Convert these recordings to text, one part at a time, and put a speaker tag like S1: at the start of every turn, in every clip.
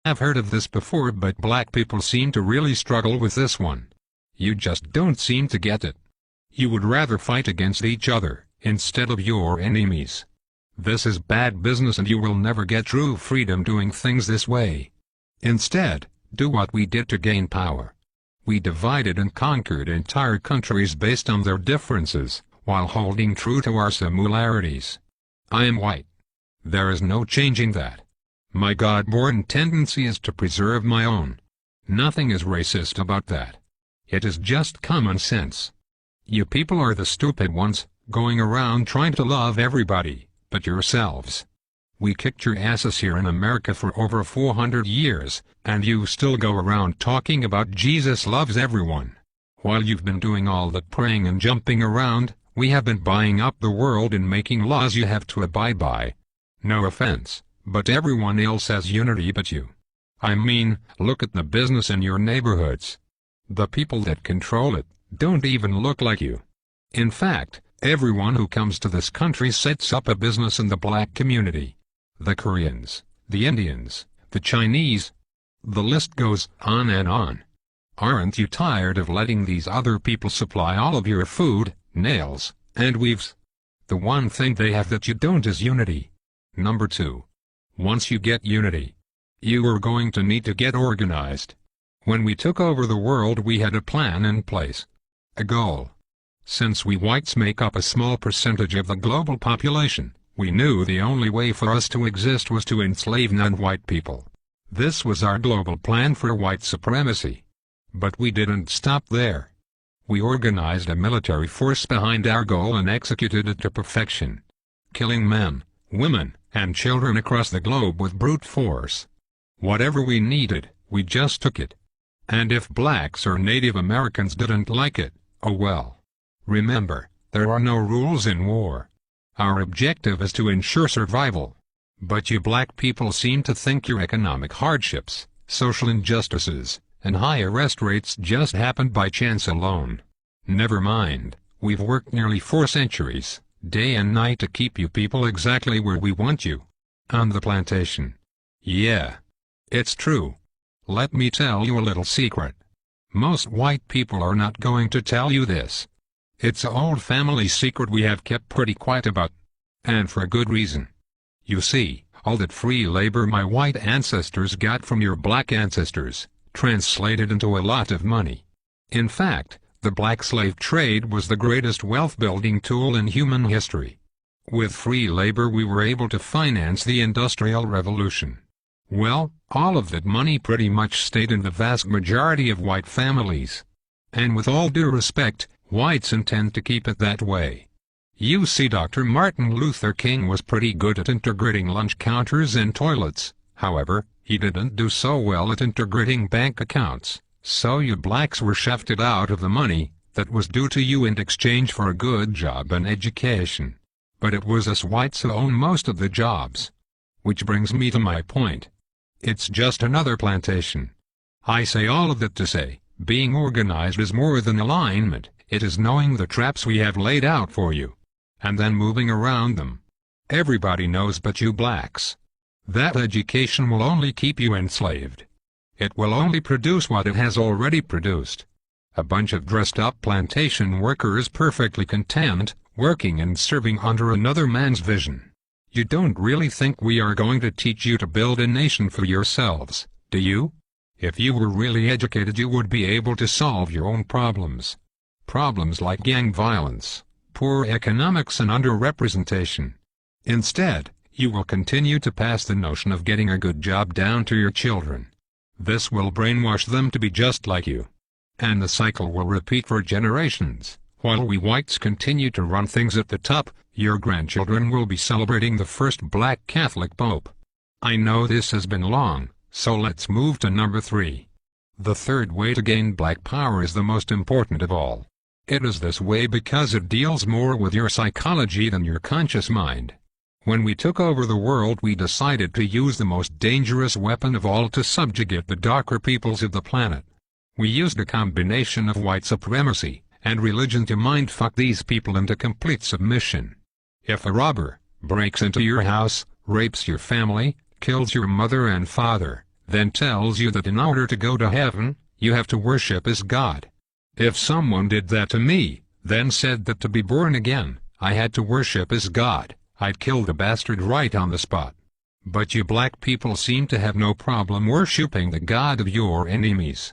S1: I've heard of this before, but black people seem to really struggle with this one. You just don't seem to get it. You would rather fight against each other, instead of your enemies. This is bad business and you will never get true freedom doing things this way. Instead, do what we did to gain power. We divided and conquered entire countries based on their differences, while holding true to our similarities. I am white. There is no changing that. My God-born tendency is to preserve my own. Nothing is racist about that. It is just common sense. You people are the stupid ones, going around trying to love everybody, but yourselves. We kicked your asses here in America for over 400 years, and you still go around talking about Jesus loves everyone. While you've been doing all that praying and jumping around, we have been buying up the world and making laws you have to abide by. No offense, but everyone else has unity but you. I mean, look at the business in your neighborhoods. The people that control it don't even look like you. In fact, everyone who comes to this country sets up a business in the black community. The Koreans, the Indians, the Chinese. The list goes on and on. Aren't you tired of letting these other people supply all of your food, nails, and weaves? The one thing they have that you don't is unity. Number 2. Once you get unity, you are going to need to get organized. When we took over the world we had a plan in place. A goal. Since we whites make up a small percentage of the global population, we knew the only way for us to exist was to enslave non-white people. This was our global plan for white supremacy. But we didn't stop there. We organized a military force behind our goal and executed it to perfection. Killing men, women, and children across the globe with brute force. Whatever we needed, we just took it. And if blacks or Native Americans didn't like it, oh well. Remember, there are no rules in war. Our objective is to ensure survival. But you black people seem to think your economic hardships, social injustices, and high arrest rates just happened by chance alone. Never mind, we've worked nearly 4 centuries, day and night to keep you people exactly where we want you. On the plantation. Yeah. It's true. Let me tell you a little secret. Most white people are not going to tell you this. It's an old family secret we have kept pretty quiet about. And for a good reason. You see, all that free labor my white ancestors got from your black ancestors, translated into a lot of money. In fact, the black slave trade was the greatest wealth-building tool in human history. With free labor we were able to finance the Industrial Revolution. Well, all of that money pretty much stayed in the vast majority of white families. And with all due respect, whites intend to keep it that way. You see, Dr. Martin Luther King was pretty good at integrating lunch counters and toilets. However, he didn't do so well at integrating bank accounts, so you blacks were shafted out of the money that was due to you in exchange for a good job and education. But it was us whites who own most of the jobs. Which brings me to my point. It's just another plantation. I say all of that to say, being organized is more than alignment, it is knowing the traps we have laid out for you. And then moving around them. Everybody knows but you blacks. That education will only keep you enslaved. It will only produce what it has already produced. A bunch of dressed-up plantation workers perfectly content, working and serving under another man's vision. You don't really think we are going to teach you to build a nation for yourselves, do you? If you were really educated you would be able to solve your own problems. Problems like gang violence, poor economics and underrepresentation. Instead, you will continue to pass the notion of getting a good job down to your children. This will brainwash them to be just like you. And the cycle will repeat for generations. While we whites continue to run things at the top, your grandchildren will be celebrating the first black Catholic Pope. I know this has been long, so let's move to number 3. The third way to gain black power is the most important of all. It is this way because it deals more with your psychology than your conscious mind. When we took over the world we decided to use the most dangerous weapon of all to subjugate the darker peoples of the planet. We used a combination of white supremacy and religion to mindfuck these people into complete submission. If a robber breaks into your house, rapes your family, kills your mother and father, then tells you that in order to go to heaven, you have to worship as God. If someone did that to me, then said that to be born again, I had to worship as God, I'd kill the bastard right on the spot. But you black people seem to have no problem worshipping the God of your enemies.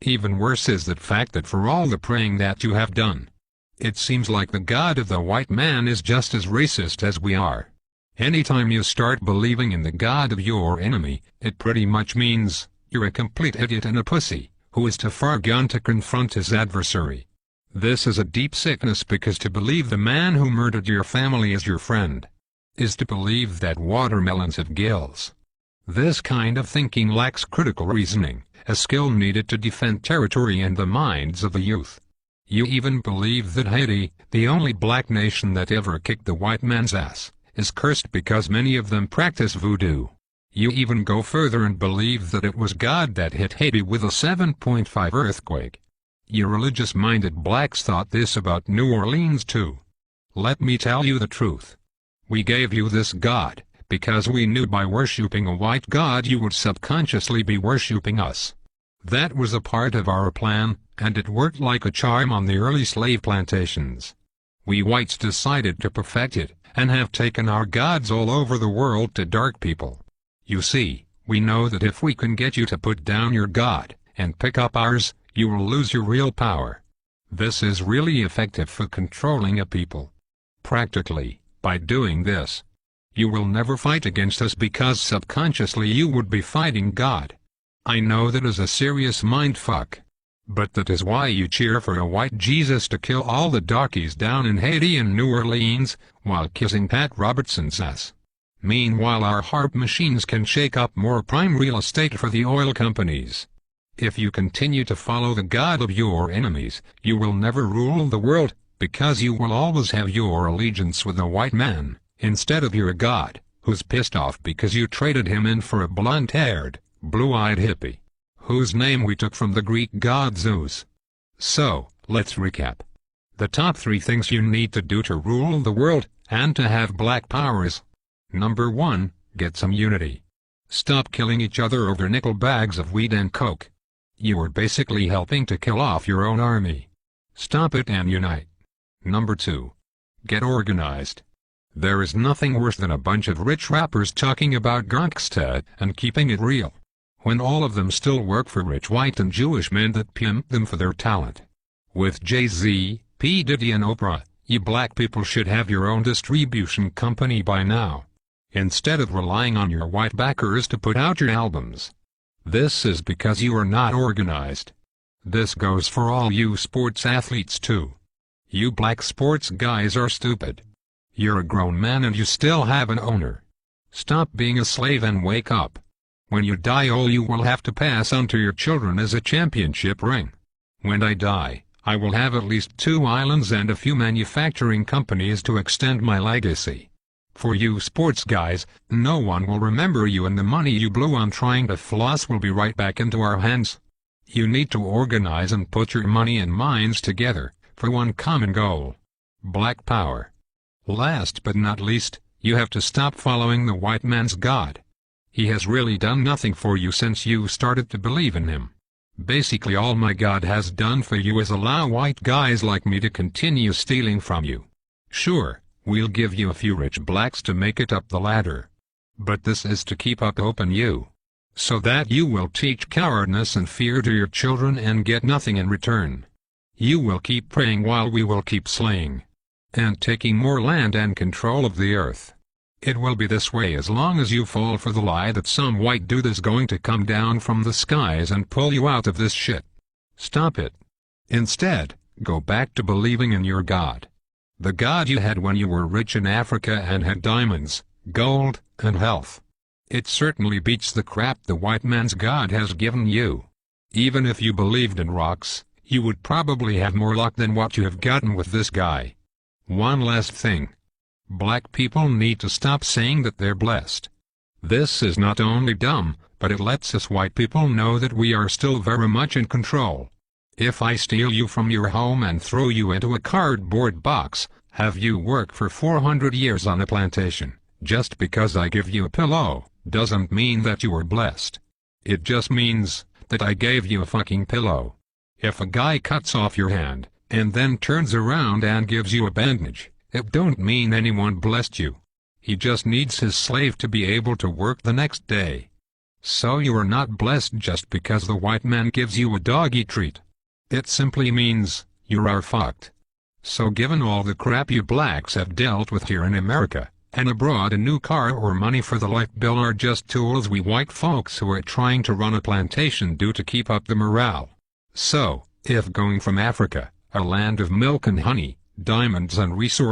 S1: Even worse is the fact that for all the praying that you have done, it seems like the God of the white man is just as racist as we are. Anytime you start believing in the God of your enemy, it pretty much means you're a complete idiot and a pussy, who is too far gone to confront his adversary. This is a deep sickness, because to believe the man who murdered your family is your friend is to believe that watermelons have gills. This kind of thinking lacks critical reasoning, a skill needed to defend territory and the minds of the youth. You even believe that Haiti, the only black nation that ever kicked the white man's ass, is cursed because many of them practice voodoo. You even go further and believe that it was God that hit Haiti with a 7.5 earthquake. You religious-minded blacks thought this about New Orleans too. Let me tell you the truth. We gave you this God because we knew by worshipping a white God you would subconsciously be worshipping us. That was a part of our plan, and it worked like a charm on the early slave plantations. We whites decided to perfect it, and have taken our gods all over the world to dark people. You see, we know that if we can get you to put down your God, and pick up ours, you will lose your real power. This is really effective for controlling a people. Practically, by doing this, you will never fight against us because subconsciously you would be fighting God. I know that is a serious mindfuck. But that is why you cheer for a white Jesus to kill all the darkies down in Haiti and New Orleans, while kissing Pat Robertson's ass. Meanwhile our harp machines can shake up more prime real estate for the oil companies. If you continue to follow the God of your enemies, you will never rule the world, because you will always have your allegiance with a white man, instead of your God, who's pissed off because you traded him in for a blonde-haired, blue-eyed hippie, whose name we took from the Greek god Zeus. So, let's recap. The top 3 things you need to do to rule the world, and to have black power is: Number 1, get some unity. Stop killing each other over nickel bags of weed and coke. You are basically helping to kill off your own army. Stop it and unite. Number 2, get organized. There is nothing worse than a bunch of rich rappers talking about gangsta and keeping it real, when all of them still work for rich white and Jewish men that pimp them for their talent. With Jay-Z, P. Diddy and Oprah, you black people should have your own distribution company by now, instead of relying on your white backers to put out your albums. This is because you are not organized. This goes for all you sports athletes too. You black sports guys are stupid. You're a grown man and you still have an owner. Stop being a slave and wake up. When you die, all you will have to pass on to your children is a championship ring. When I die, I will have at least 2 islands and a few manufacturing companies to extend my legacy. For you sports guys, no one will remember you, and the money you blew on trying to floss will be right back into our hands. You need to organize and put your money and minds together, for one common goal: black power. Last but not least, you have to stop following the white man's God. He has really done nothing for you since you started to believe in him. Basically all my God has done for you is allow white guys like me to continue stealing from you. Sure, we'll give you a few rich blacks to make it up the ladder. But this is to keep up hope in you, so that you will teach cowardness and fear to your children and get nothing in return. You will keep praying while we will keep slaying, and taking more land and control of the earth. It will be this way as long as you fall for the lie that some white dude is going to come down from the skies and pull you out of this shit. Stop it. Instead, go back to believing in your God. The God you had when you were rich in Africa and had diamonds, gold, and health. It certainly beats the crap the white man's God has given you. Even if you believed in rocks, you would probably have more luck than what you have gotten with this guy. One last thing. Black people need to stop saying that they're blessed. This is not only dumb, but it lets us white people know that we are still very much in control. If I steal you from your home and throw you into a cardboard box, have you work for 400 years on a plantation, just because I give you a pillow, doesn't mean that you are blessed. It just means that I gave you a fucking pillow. If a guy cuts off your hand, and then turns around and gives you a bandage, it don't mean anyone blessed you. He just needs his slave to be able to work the next day. So you are not blessed just because the white man gives you a doggy treat. It simply means you are fucked. So given all the crap you blacks have dealt with here in America, and abroad, a new car or money for the life bill are just tools we white folks who are trying to run a plantation do to keep up the morale. So, if going from Africa, a land of milk and honey, diamonds and resources,